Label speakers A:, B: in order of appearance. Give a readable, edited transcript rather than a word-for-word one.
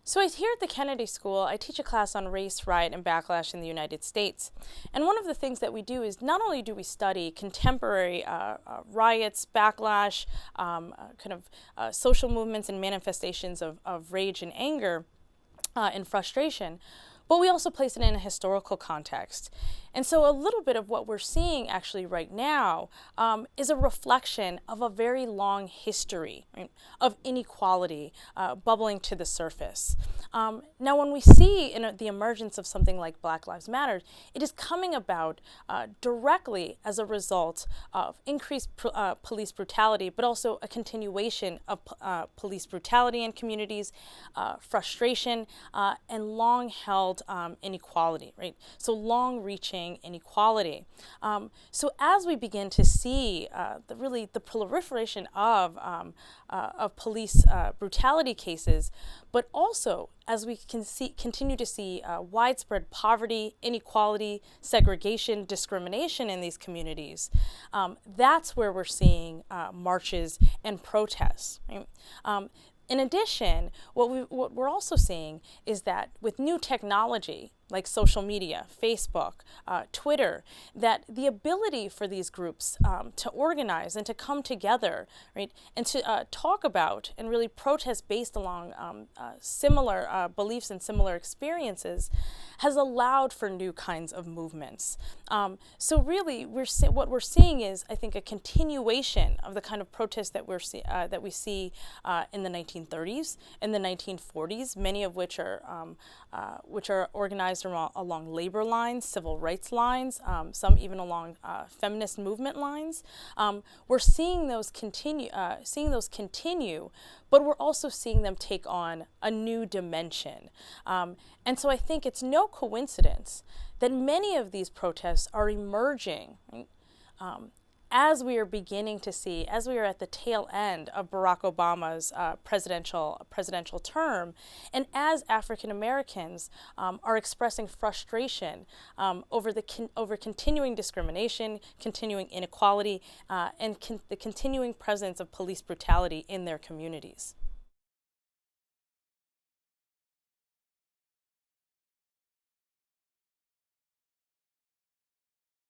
A: So here at the Kennedy School, I teach a class on race, riot, and backlash in the United States. And one of the things that we do is not only do we study contemporary riots, backlash, social movements and manifestations of rage and anger and frustration, but we also place it in a historical context. And so a little bit of what we're seeing actually right now is a reflection of a very long history, right, of inequality bubbling to the surface. Now when we see the emergence of something like Black Lives Matter, it is coming about directly as a result of increased police brutality, but also a continuation of police brutality in communities, frustration, and long-held inequality, right? So long-reaching inequality. So as we begin to see the proliferation of police brutality cases, but also as we continue to see widespread poverty, inequality, segregation, discrimination in these communities, that's where we're seeing marches and protests, right? In addition, what we're also seeing is that with new technology, like social media, Facebook, Twitter, that the ability for these groups to organize and to come together, right, and to talk about and really protest based along similar beliefs and similar experiences has allowed for new kinds of movements. So really, what we're seeing is, I think, a continuation of the kind of protests that we see in the 1930s, in the 1940s, many of which are organized along labor lines, civil rights lines, some even along feminist movement lines. We're seeing those continue, but we're also seeing them take on a new dimension. And so I think it's no coincidence that many of these protests are emerging, right, as we are beginning to see, as we are at the tail end of Barack Obama's presidential term, and as African Americans are expressing frustration over continuing discrimination, continuing inequality, and the continuing presence of police brutality in their communities.